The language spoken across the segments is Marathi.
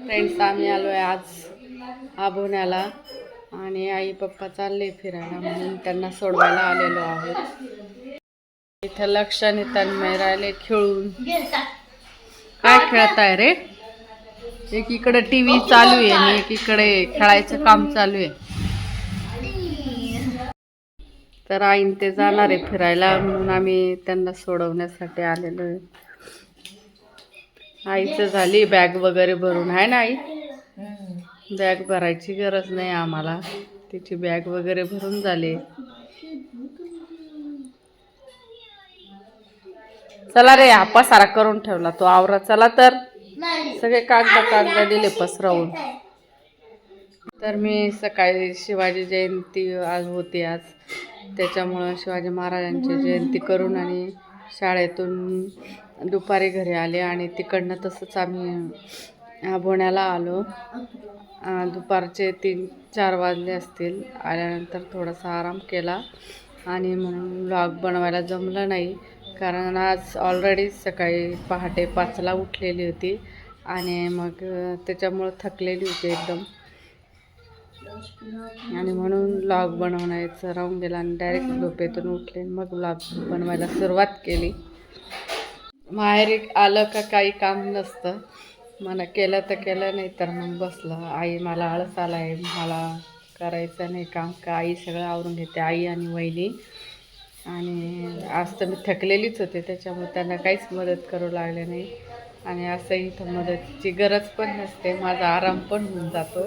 फ्रेंड्स आम्ही आलो आहे आज आबोण्याला आणि आई पप्पा चालले फिरायला म्हणून त्यांना सोडवायला आलेलो आहोत. इथं लक्ष आणि तन्मय राहिले खेळून. काय खेळत आहे रे? एकीकडे टीव्ही चालू आहे आणि एकीकडे खेळायचं काम चालू आहे. तर आईन ते जाणार आहे फिरायला म्हणून आम्ही त्यांना सोडवण्यासाठी आलेलो आहे. आईचं झाली बॅग वगैरे भरून आहे ना आई? बॅग भरायची गरज नाही आम्हाला, तिची बॅग वगैरे भरून झाली. चला रे, हा पसारा करून ठेवला तो आवरा. चला तर सगळे कागद दिले पसरवून. तर मी सकाळी शिवाजी जयंती आज होती आज, त्याच्यामुळं शिवाजी महाराजांची जयंती करून आणि शाळेतून दुपारी घरी आले आणि तिकडनं तसंच आम्ही आबोण्याला आलो. दुपारचे 3-4 वाजले असतील. आल्यानंतर थोडासा आराम केला आणि म्हणून व्लॉग बनवायला जमलं नाही, कारण आज ऑलरेडी सकाळी पहाटे 5ला उठलेली होती आणि मग त्याच्यामुळं थकलेली होती एकदम आणि म्हणून व्लॉग बनवण्याचं राहून गेला आणि डायरेक्ट झोपेतून उठले मग व्लॉग बनवायला सुरुवात केली. माहेरी आलं का काही काम नसतं, मला केलं तर केलं, नाही तर मग बसलं. आई मला आळस आला आहे, मला करायचं नाही काम का, आई सगळं आवरून घेते, आई आणि वहिनी. आणि आज तर मी थकलेलीच होते त्याच्यामुळे त्यांना काहीच मदत करू लागले नाही आणि असंही इथं मदतीची गरज पण नसते, माझा आराम पण होऊन जातो.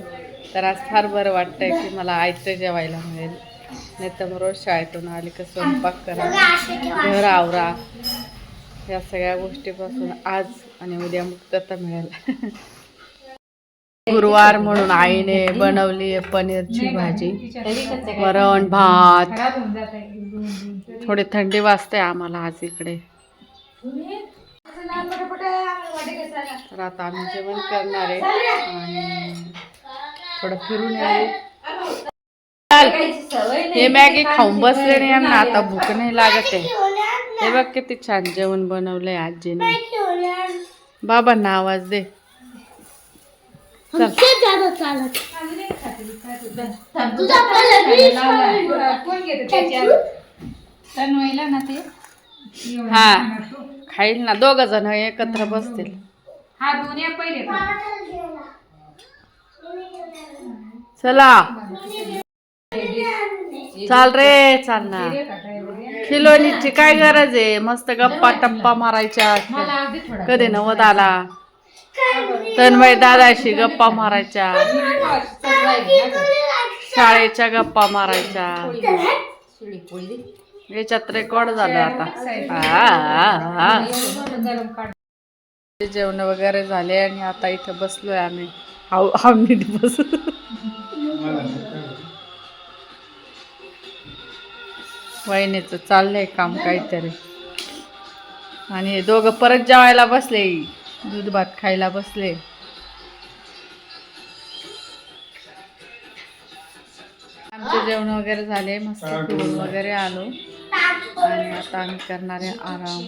तर आज फार बरं वाटतं आहे की मला आयतं जेवायला मिळेल, नाही तर मग रोज शाळेतून आली का स्वयंपाक करा, घर आवरा, या सगळ्या गोष्टीपासून आज आणि उद्या मुक्तता मिळेल. गुरुवार म्हणून आईने बनवली आहे पनीरची भाजी, वरण भात. थोडी थंडी वाजते आम्हाला आज इकडे. तर आता आम्ही जेवण करणार आहे आणि थोडं फिरून येऊ. हे मॅगी खाऊन बसले नाही यांना आता भूक नाही लागत आहे. हे बघ किती छान जेवण बनवलंय आजीने. बाबांना आवाज दे. हा खाईल ना, 2 जण एकत्र बसतील. चला चाल रे, चाल ना. खिलोनीची काय गरज आहे, मस्त गप्पा टप्पा मारायच्या. कधी नवद आला तन्मय दादाशी गप्पा मारायच्या, शाळेच्या गप्पा मारायच्या. याच्यात रेकॉर्ड झालं आता. जेवण वगैरे झाले आणि आता इथं बसलोय आम्ही. हा नीट बस. वहिनीचं चाललंय काम काहीतरी आणि हे दोघं परत जेवायला बसले, दूध भात खायला बसले. आमचे जेवण वगैरे झाले, मस्त फिरून वगैरे आलो आणि आता आम्ही करणार आहे आराम.